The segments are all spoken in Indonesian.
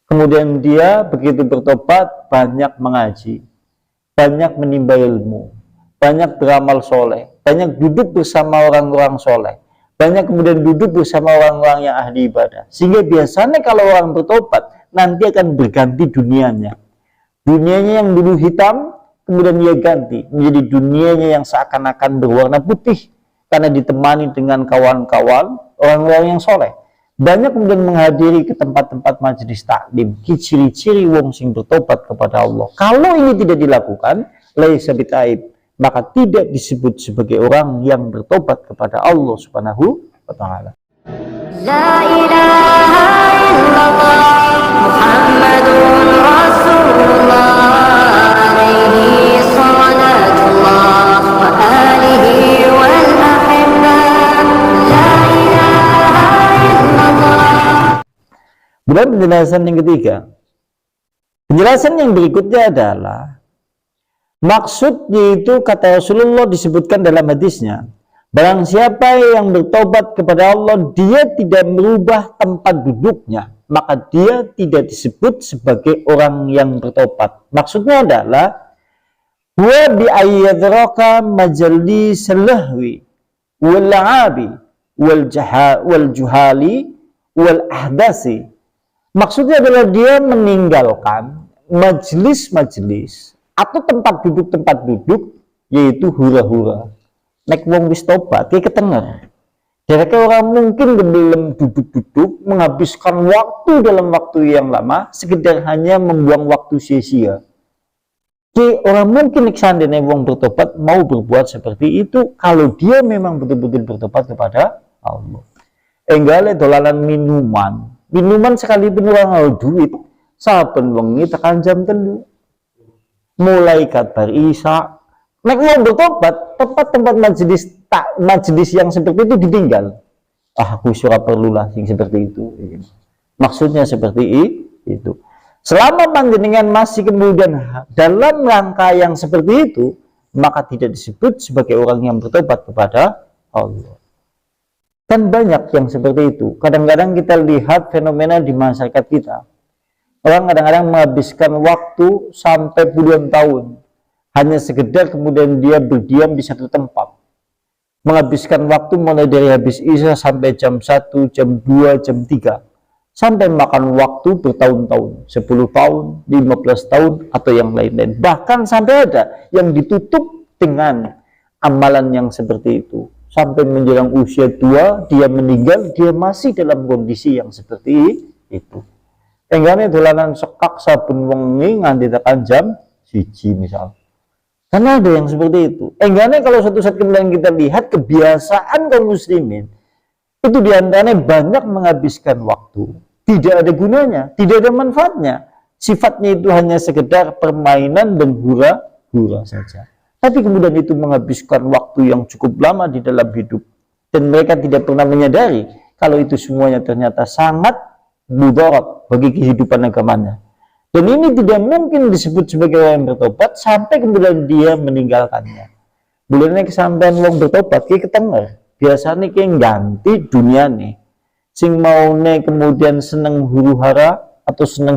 Kemudian dia begitu bertobat banyak mengaji, banyak menimba ilmu, banyak beramal soleh, banyak duduk bersama orang-orang soleh, banyak kemudian duduk bersama orang-orang yang ahli ibadah. Sehingga biasanya kalau orang bertobat nanti akan berganti dunianya. Dunianya yang dulu hitam, kemudian dia ganti menjadi dunianya yang seakan-akan berwarna putih karena ditemani dengan kawan-kawan orang-orang yang soleh. Banyak kemudian menghadiri ke tempat-tempat majelis taklim. Ciri-ciri wong sing bertobat kepada Allah. Kalau ini tidak dilakukan, laisa bitaib, maka tidak disebut sebagai orang yang bertobat kepada Allah Subhanahu wa taala. La ilaha illallah Muhammadun Rasulullah alaihi salatullah wa alihi wal ahibbah. La ilaha illallah. Kemudian penjelasan yang ketiga. Penjelasan yang berikutnya adalah maksud yaitu kata Rasulullah disebutkan dalam hadisnya, barang siapa yang bertobat kepada Allah, dia tidak merubah tempat duduknya, maka dia tidak disebut sebagai orang yang bertobat. Maksudnya adalah wa bi ayyadraka majalis lahwi wal la'abi wal juhali wal ahdasi. Maksudnya adalah dia meninggalkan majelis-majelis atau tempat duduk yaitu hura-hura. Nek wong wis tobat ki ketenger. Jadi orang mungkin belum duduk-duduk menghabiskan waktu dalam waktu yang lama sekedar hanya membuang waktu sia-sia. Ki orang mungkin nek sandene wong bertobat mau berbuat seperti itu kalau dia memang betul-betul bertobat kepada Allah. Enggale dolanan minuman sekalipun orang mau duit, saben wengi tekan jam 3. Mulai kabar isya, nek mau bertobat, tempat-tempat majelis yang seperti itu ditinggal. Aku surah perlulah yang seperti itu. Maksudnya seperti itu. Selama panjenengan masih kemudian dalam rangka yang seperti itu, maka tidak disebut sebagai orang yang bertobat kepada Allah. Kan banyak yang seperti itu. Kadang-kadang kita lihat fenomena di masyarakat kita. Orang kadang-kadang menghabiskan waktu sampai puluhan tahun hanya sekedar kemudian dia berdiam di satu tempat. Menghabiskan waktu mulai dari habis isya sampai jam 1, jam 2, jam 3. Sampai makan waktu bertahun-tahun, 10 tahun, 15 tahun, atau yang lain-lain. Bahkan sampai ada yang ditutup dengan amalan yang seperti itu. Sampai menjelang usia tua, dia meninggal, dia masih dalam kondisi yang seperti itu. Enggaknya dolanan sekak sabun wengi nganti tekan jam 1 misal. Karena ada yang seperti itu. Enggaknya kalau suatu saat kemudian kita lihat kebiasaan kaum muslimin itu diantaranya banyak menghabiskan waktu, tidak ada gunanya, tidak ada manfaatnya. Sifatnya itu hanya sekedar permainan dan hura-hura saja. Tapi kemudian itu menghabiskan waktu yang cukup lama di dalam hidup dan mereka tidak pernah menyadari kalau itu semuanya ternyata sangat mudarat bagi kehidupan agamanya. Dan ini tidak mungkin disebut sebagai orang yang bertobat sampai kemudian dia meninggalkannya. Bulannya kesampaian wong bertobat ki ketenger. Biasanya ki ganti dunia nih. Sing mau kemudian seneng huru-hara atau seneng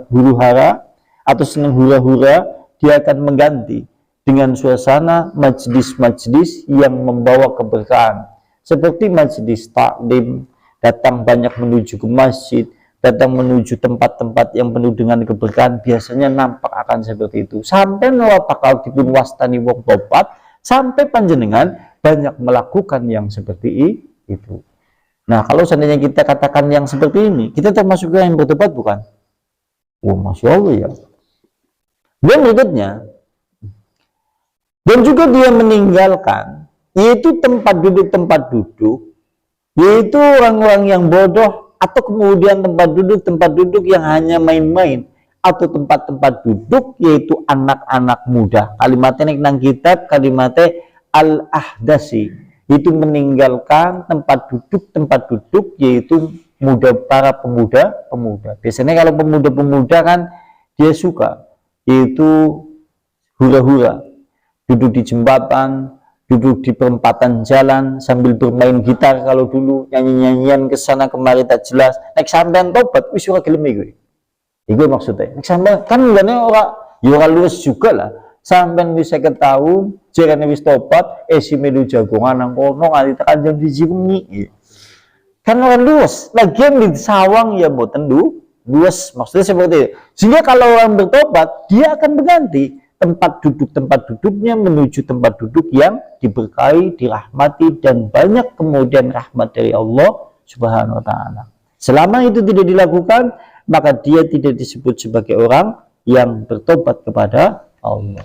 huru-hara atau seneng hura-hura, dia akan mengganti dengan suasana majelis-majelis yang membawa keberkahan. Seperti majelis taklim, datang banyak menuju ke masjid, datang menuju tempat-tempat yang penuh dengan keberkahan, biasanya nampak akan seperti itu. Sampai nawa bakal dipun wastani wong tobat, sampai panjenengan banyak melakukan yang seperti itu. Nah, kalau seandainya kita katakan yang seperti ini, kita termasuk yang bertobat bukan? Wah, Masya Allah ya. Dan berikutnya, dan juga dia meninggalkan, yaitu tempat duduk, yaitu orang-orang yang bodoh, atau kemudian tempat duduk yang hanya main-main, atau tempat-tempat duduk yaitu anak-anak muda. Kalimatnya nang kitab kalimatnya al-ahdasi, itu meninggalkan tempat duduk yaitu para pemuda. Biasanya kalau pemuda kan dia suka yaitu hura-hura, duduk di jembatan, duduk di perempatan jalan sambil bermain gitar. Kalau dulu nyanyi-nyanyian kesana kemari tak jelas. Nek sampean tobat wis ora gelem iki. Itu maksudnya. Sampai kan mulane ora luwes juga lah. Sampai bisa ketahui jarane wis tobat, si melu jagongan nang kono nganti tekan jam 1 bengi. Kan orang luwes. Lagian di sawang ya mboten luwes. Maksudnya seperti itu. Sehingga kalau orang bertobat, dia akan berganti tempat duduknya menuju tempat duduk yang diberkahi, dirahmati, dan banyak kemudian rahmat dari Allah Subhanahu wa Ta'ala. Selama itu tidak dilakukan, maka dia tidak disebut sebagai orang yang bertobat kepada Allah.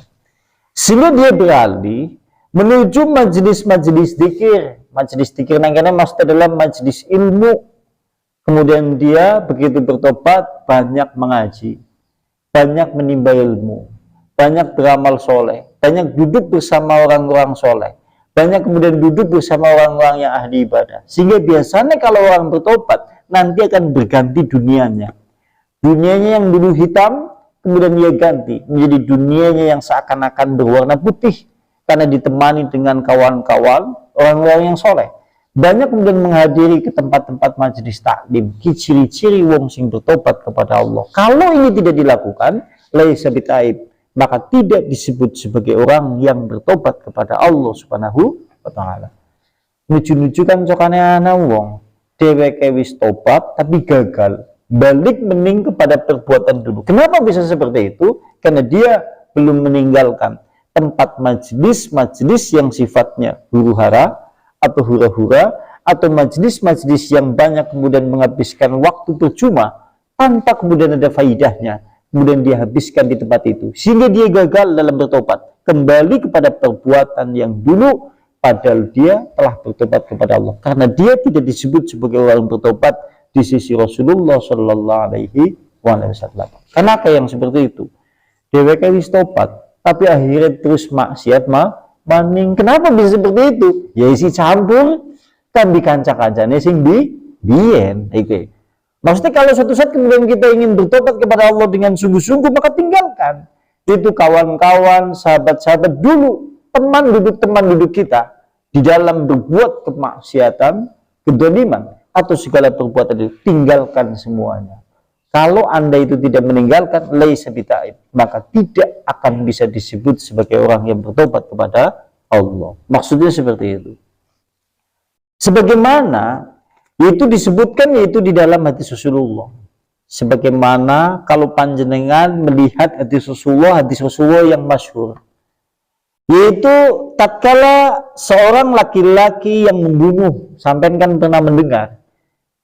Sehingga dia beralih menuju majelis-majelis zikir. Majelis zikir nangkanya maksudnya adalah majelis ilmu. Kemudian dia begitu bertobat banyak mengaji, banyak menimba ilmu, banyak beramal soleh, banyak duduk bersama orang-orang soleh, banyak kemudian duduk bersama orang-orang yang ahli ibadah. Sehingga biasanya kalau orang bertobat nanti akan berganti dunianya. Dunianya yang dulu hitam kemudian dia ganti menjadi dunianya yang seakan-akan berwarna putih karena ditemani dengan kawan-kawan orang-orang yang soleh. Banyak kemudian menghadiri ke tempat-tempat majelis taklim. Ciri-ciri wong sing bertobat kepada Allah. Kalau ini tidak dilakukan, laisa bitaib, maka tidak disebut sebagai orang yang bertobat kepada Allah Subhanahu wa Ta'ala. Nuju-nuju kan cokane ana wong dheweke wis tobat tapi gagal, balik mening kepada perbuatan dulu. Kenapa bisa seperti itu? Karena dia belum meninggalkan tempat majelis-majelis yang sifatnya huru-hara atau hura-hura, atau majelis-majelis yang banyak kemudian menghabiskan waktu percuma tanpa kemudian ada faidahnya, kemudian dia habiskan di tempat itu, sehingga dia gagal dalam bertobat kembali kepada perbuatan yang dulu, padahal dia telah bertobat kepada Allah, karena dia tidak disebut sebagai orang bertobat di sisi Rasulullah Shallallahu Alaihi Wasallam. Kenapa yang seperti itu? Dheweke wis tobat tapi akhirnya terus maksiat maning. Kenapa bisa seperti itu? Ya isi campur kan di kanca-kancane sing biyen iki. Maksudnya kalau suatu saat kemudian kita ingin bertobat kepada Allah dengan sungguh-sungguh, maka tinggalkan itu kawan-kawan, sahabat-sahabat dulu, teman duduk kita di dalam berbuat kemaksiatan, kedoliman atau segala perbuatan itu, tinggalkan semuanya. Kalau Anda itu tidak meninggalkan laisa bitaib, maka tidak akan bisa disebut sebagai orang yang bertobat kepada Allah. Maksudnya seperti itu. Sebagaimana itu disebutkan yaitu di dalam hadis Rasulullah. Sebagaimana kalau panjenengan melihat hadis Rasulullah yang masyhur, yaitu tatkala seorang laki-laki yang membunuh, sampai kan pernah mendengar,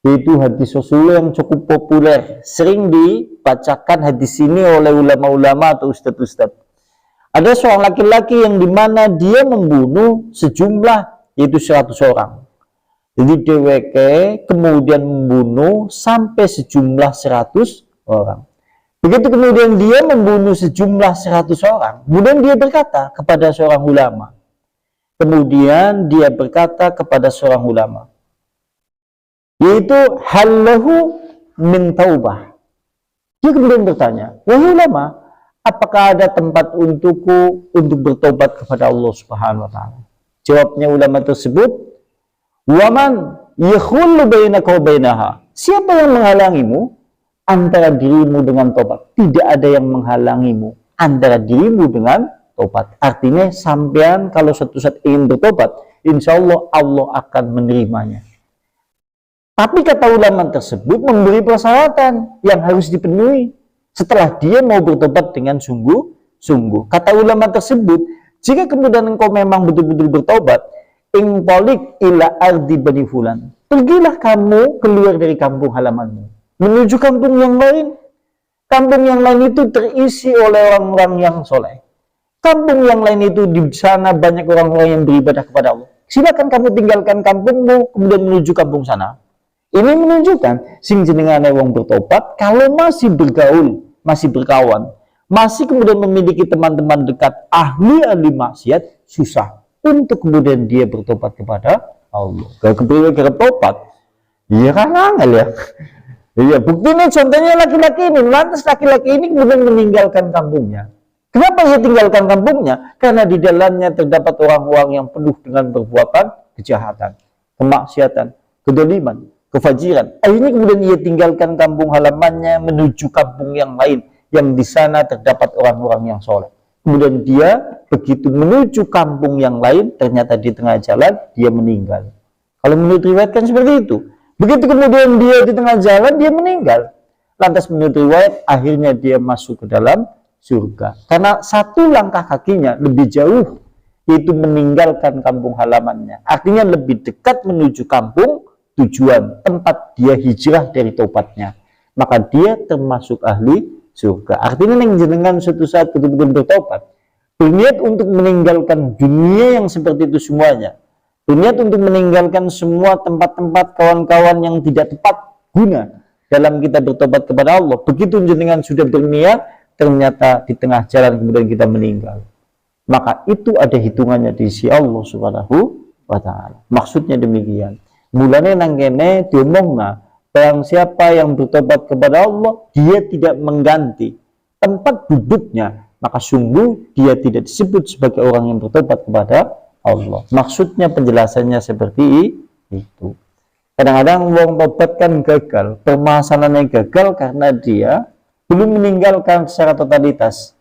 yaitu hadis Rasulullah yang cukup populer, sering dibacakan hadis ini oleh ulama-ulama atau ustadz-ustadz. Ada seorang laki-laki yang dimana dia membunuh sejumlah yaitu 100 orang. Jadi dheweke kemudian membunuh sampai sejumlah 100 orang. Begitu kemudian dia membunuh sejumlah 100 orang, kemudian dia berkata kepada seorang ulama. Yaitu halahu min taubah. Dia kemudian bertanya, wahai ulama, apakah ada tempat untukku untuk bertobat kepada Allah Subhanahu wa Ta'ala? Jawabnya ulama tersebut, waman yakhullu bainaka wa bainaha. Siapa yang menghalangimu antara dirimu dengan tobat? Tidak ada yang menghalangimu antara dirimu dengan tobat. Artinya sampean kalau suatu saat ingin bertobat, insya Allah Allah akan menerimanya. Tapi kata ulama tersebut memberi persyaratan yang harus dipenuhi setelah dia mau bertobat dengan sungguh-sungguh. Kata ulama tersebut, jika kemudian engkau memang betul-betul bertobat, ingpolik ila ardi bani fulan, pergilah kamu keluar dari kampung halamanmu menuju kampung yang lain. Kampung yang lain itu terisi oleh orang-orang yang soleh. Kampung yang lain itu di sana banyak orang-orang yang beribadah kepada Allah. Silakan kamu tinggalkan kampungmu kemudian menuju kampung sana. Ini menunjukkan sing jenengane wong bertobat kalau masih bergaul, masih berkawan, masih kemudian memiliki teman-teman dekat ahli maksiat, susah untuk kemudian dia bertobat kepada Allah. Kalau kemudian bertobat, iya kan angel ya. Iya, buktinya contohnya laki-laki ini, lantas laki-laki ini kemudian meninggalkan kampungnya. Kenapa dia tinggalkan kampungnya? Karena di dalamnya terdapat orang-orang yang penuh dengan perbuatan kejahatan, kemaksiatan, kedoliman. kefajiran. Akhirnya kemudian ia tinggalkan kampung halamannya menuju kampung yang lain, yang di sana terdapat orang-orang yang soleh. Kemudian dia begitu menuju kampung yang lain, ternyata di tengah jalan dia meninggal. Kalau menurut riwayat kan seperti itu. Begitu kemudian dia di tengah jalan, dia meninggal. Lantas menurut riwayat, akhirnya dia masuk ke dalam surga. Karena satu langkah kakinya lebih jauh, yaitu meninggalkan kampung halamannya. Artinya lebih dekat menuju kampung tujuan, tempat dia hijrah dari taubatnya. Maka dia termasuk ahli surga. Artinya yang jenengan suatu saat betul-betul bertobat, berniat untuk meninggalkan dunia yang seperti itu semuanya, berniat untuk meninggalkan semua tempat-tempat kawan-kawan yang tidak tepat guna dalam kita bertobat kepada Allah. Begitu jenengan sudah berniat, ternyata di tengah jalan kemudian kita meninggal, maka itu ada hitungannya di sisi Allah Subhanahu wa Ta'ala. Maksudnya demikian. Mulanya nang kene diomongna, barang siapa yang bertobat kepada Allah, dia tidak mengganti tempat duduknya, maka sungguh dia tidak disebut sebagai orang yang bertobat kepada Allah. Maksudnya penjelasannya seperti itu. Kadang-kadang orang tobat kan gagal, permasalahannya gagal karena dia belum meninggalkan secara totalitas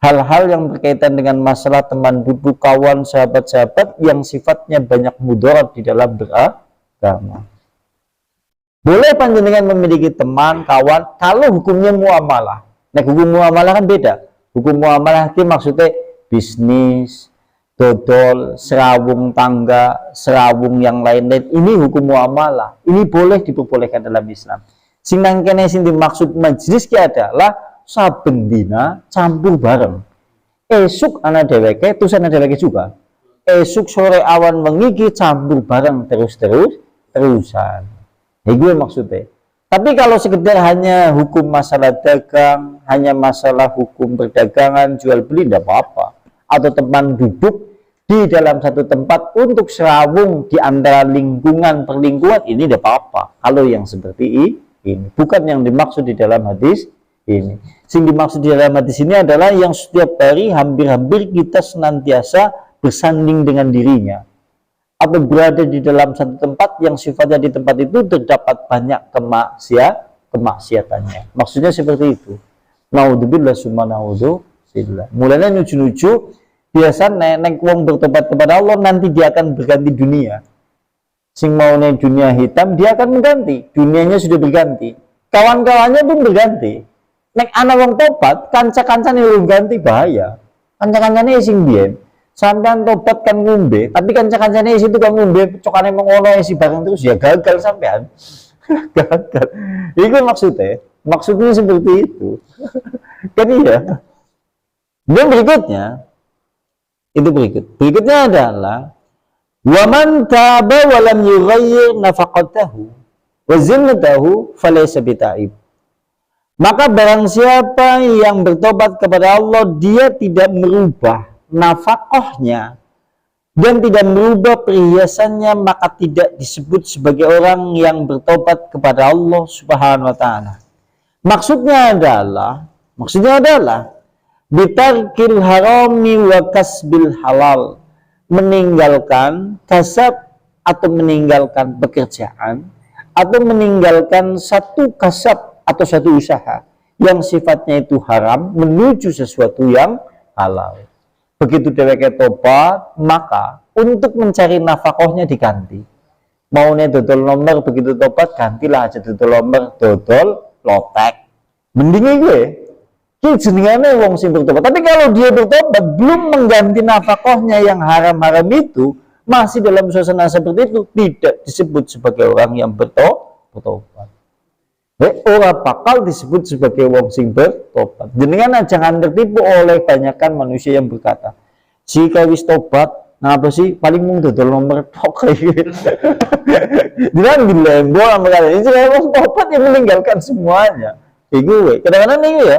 hal-hal yang berkaitan dengan masalah teman duduk, kawan, sahabat-sahabat yang sifatnya banyak mudarat di dalam beragama. Boleh panjenengan memiliki teman, kawan, kalau hukumnya muamalah. Nah, hukum muamalah kan beda. Hukum muamalah itu maksudnya bisnis, dodol, serawung tangga, serawung yang lain-lain. Ini hukum muamalah. Ini boleh diperbolehkan dalam Islam. Sing nang kene sing dimaksud majlis ki adalah saben dina campur bareng. Esuk ana dheweke, terus ana dheweke juga. Esuk sore awan wengi ki campur bareng terusan. Itu maksudnya. Tapi kalau sekedar hanya hukum masalah dagang, hanya masalah hukum perdagangan, jual beli, tidak apa-apa. Atau teman duduk di dalam satu tempat untuk serawung di antara lingkungan perlingkungan, ini tidak apa-apa. Kalau yang seperti ini, bukan yang dimaksud di dalam hadis ini. Yang dimaksud di dalam hadis ini adalah yang setiap hari hampir-hampir kita senantiasa bersanding dengan dirinya, atau berada di dalam satu tempat yang sifatnya di tempat itu terdapat banyak kemaksiatannya. Maksudnya seperti itu. Naudzubillah summa naudzubillah. Mulanya nuju-nuju biasa nek wong bertobat kepada Allah, nanti dia akan berganti dunia. Sing maunya dunia hitam, dia akan mengganti. Dunianya sudah berganti. Kawan-kawannya pun berganti. Nek ana wong tobat, kanca-kancane yang ganti bahaya. Kanca-kancane sing biyen sampean tobat kan ngombe, tapi kanca-kancane isi itu kan ngombe, cokane mengono isi bareng terus, ya gagal sampean. Gagal. Itu maksudnya seperti itu. Kan iya. Dan berikutnya adalah wa man taba wa lam yughayyir nafaqatahu wa zinnatahu falaysa bita'ib. Maka barang siapa yang bertobat kepada Allah, dia tidak merubah nafkahnya dan tidak merubah perhiasannya, maka tidak disebut sebagai orang yang bertobat kepada Allah Subhanahu wa Ta'ala. Maksudnya adalah bitarkil harami wa kasbil halal, meninggalkan kasab atau meninggalkan pekerjaan atau meninggalkan satu kasab atau satu usaha yang sifatnya itu haram menuju sesuatu yang halal. Begitu dheweke tobat, maka untuk mencari nafkahnya diganti. Maunya dodol nomor, begitu tobat gantilah aja dodol nomor, dodol lotek. Mending gue ki jenengane wong sing bertobat. Tapi kalau dia bertobat belum mengganti nafkahnya yang haram-haram itu, masih dalam suasana seperti itu, tidak disebut sebagai orang yang bertobat. Orang bakal disebut sebagai wong sing bertobat. Jenengan jangan tertipu oleh banyakkan manusia yang berkata, jika wis tobat, ngapa sih paling mung dodol nomor tok iki. Jangan dilembol sama kalian. Jika wong tobat yang meninggalkan semuanya. Iku kadang-kadang nih ya,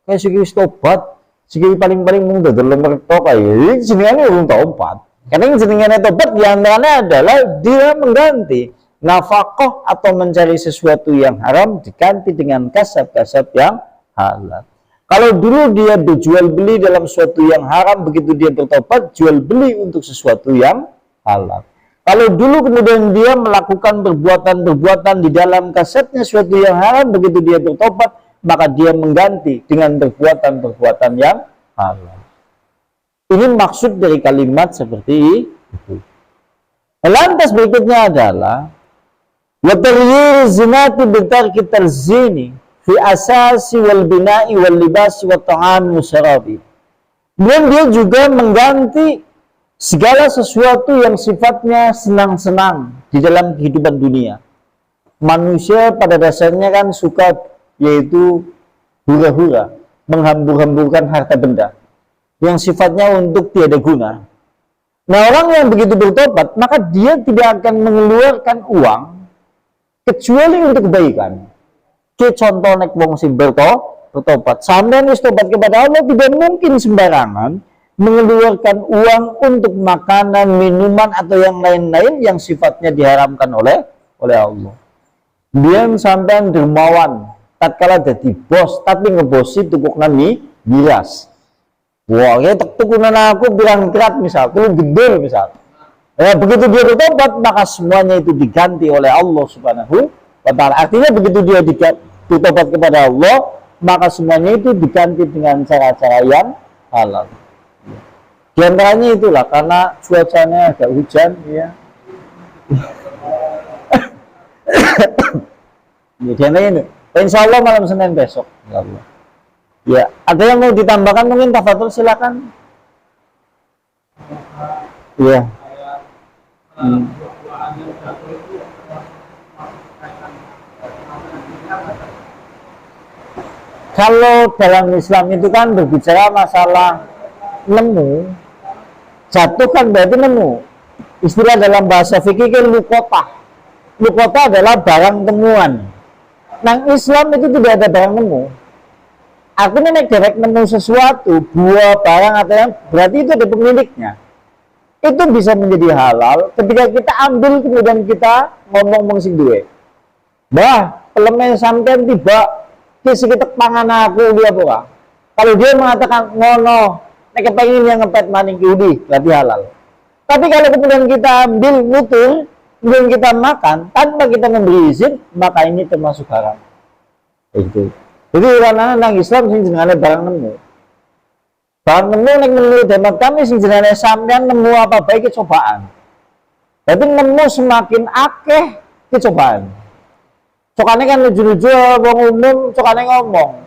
kayak sing wis tobat, sing paling-paling mung dodol nomor tok ae. Jenengane wong tobat. Karena jenengane tobat di antaranya adalah dia mengganti nafkah atau mencari sesuatu yang haram diganti dengan kasab-kasab yang halal. Kalau dulu dia berjual beli dalam sesuatu yang haram, begitu dia bertobat jual beli untuk sesuatu yang halal. Kalau dulu kemudian dia melakukan perbuatan-perbuatan di dalam kasetnya suatu yang haram, begitu dia bertobat, maka dia mengganti dengan perbuatan-perbuatan yang halal. Ini maksud dari kalimat seperti itu. Lantas berikutnya adalah wa taghyir zinati bitarki tarzini fi asasi wal bina'i wal libasi wa ta'ami wa syarabi. Dan dia juga mengganti segala sesuatu yang sifatnya senang-senang di dalam kehidupan dunia. Manusia pada dasarnya kan suka yaitu hura-hura, menghambur-hamburkan harta benda yang sifatnya untuk tiada guna. Nah, orang yang begitu bertobat, maka dia tidak akan mengeluarkan uang kecuali untuk kebaikan. Kayak contoh nek wong sing bertobat, sampeyan wis tobat kepada Allah, tidak mungkin sembarangan mengeluarkan uang untuk makanan, minuman atau yang lain-lain yang sifatnya diharamkan oleh Allah. Dia sampean dermawan, tatkala dadi bos, tapi ngebosi tukuk nami miras. Wah, kayak tukunan aku bilang kerat misal, kulo gede misal. Begitu dia bertobat, maka semuanya itu diganti oleh Allah Subhanahu wa Ta'ala. Artinya begitu dia bertobat kepada Allah, maka semuanya itu diganti dengan cara-cara yang halal. Di antaranya itulah karena cuacanya agak hujan, ya. Di antaranya ini. Insya Allah malam Senin besok. Ya, ada yang mau ditambahkan mungkin tafadhol silakan. Iya. Kalau dalam Islam itu kan berbicara masalah nemu, jatuh kan berarti nemu. Istilah dalam bahasa fikih kan lukota. Lukota adalah barang temuan. Nang Islam itu tidak ada barang nemu. Artinya nek direct nemu sesuatu, buah, barang atau yang berarti itu ada pemiliknya. Itu bisa menjadi halal ketika kita ambil kemudian kita ngomong sing duwe. Bah, pelemen sampean tiba ki sekitar pangan aku dia apa? Kalau dia mengatakan ngono, nek kepengin yang ngepet maning ki berarti halal. Tapi kalau kemudian kita ambil nutur, kemudian kita makan tanpa kita memberi izin, maka ini termasuk haram. Itu. Jadi karena nang Islam sing jenenge barang nemu. Barang nemu nek menurut hemat kami sing jenenge sampean nemu apa baik cobaan. Jadi nemu semakin akeh kecobaan. Cokane kan lucu-lucu wong umum cokane ngomong.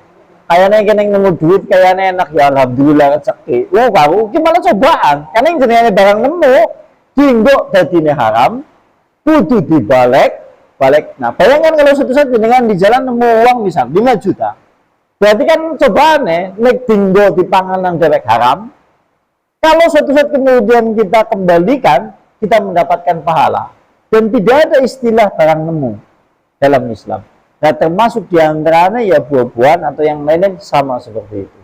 Kayaknya kena nemu duit kayaknya enak ya alhamdulillah rezeki. Loh kamu gimana cobaan? Karena yang jenenge barang nemu tinggo dadine haram, kudu dibalik. Nah, bayangkan kalau suatu saat dengan di jalan nemu uang misal 5 juta. Berarti kan cobaannya nek dinggo di panganan derek haram. Kalau suatu saat kemudian kita kembalikan, kita mendapatkan pahala. Dan tidak ada istilah barang nemu dalam Islam. Nah, termasuk diantaranya ya buah-buahan atau yang lainnya sama seperti itu.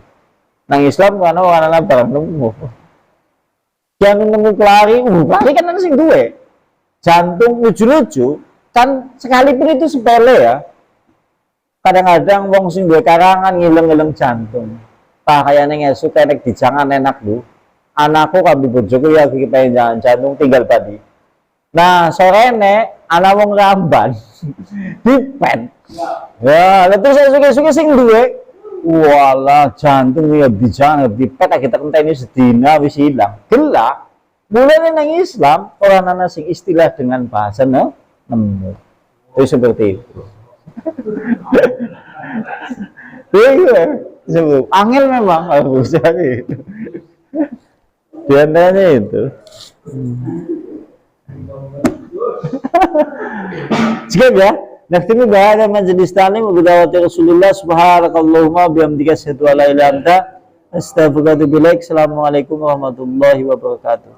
Nang Islam karena barang nemu. Jangan nemu kelari kan ada sing duwe. Jantung lucu-lucu. Kan sekalipun itu sepele ya, kadang-kadang wong sing duwe karangan ngileng-ngileng jantung. Pak kayane ngesuk enek dijangan enak lu. Anakku kabeh bojoku ya iki pengen jangan jantung tinggal tadi. Nah, sorene ana wong ramban dipet. Ya, lha terus suke-suke sing duwe walah jantung ya dijangan dipet kita kenteni sedina wis ilang. Gelak. Mulane nang Islam ora ana sing istilah dengan bahasa nemu. Itu seperti itu. Iya, angel memang harus jadi. Di antaranya itu. Cukup ya. Naftimi bahada majelis ta'lim wa bidawati Rasulullah subhanakallahumma bihamdika asyhadu an la ilaha illa anta astaghfiruka wa atubu ilaik. Assalamualaikum warahmatullahi wabarakatuh.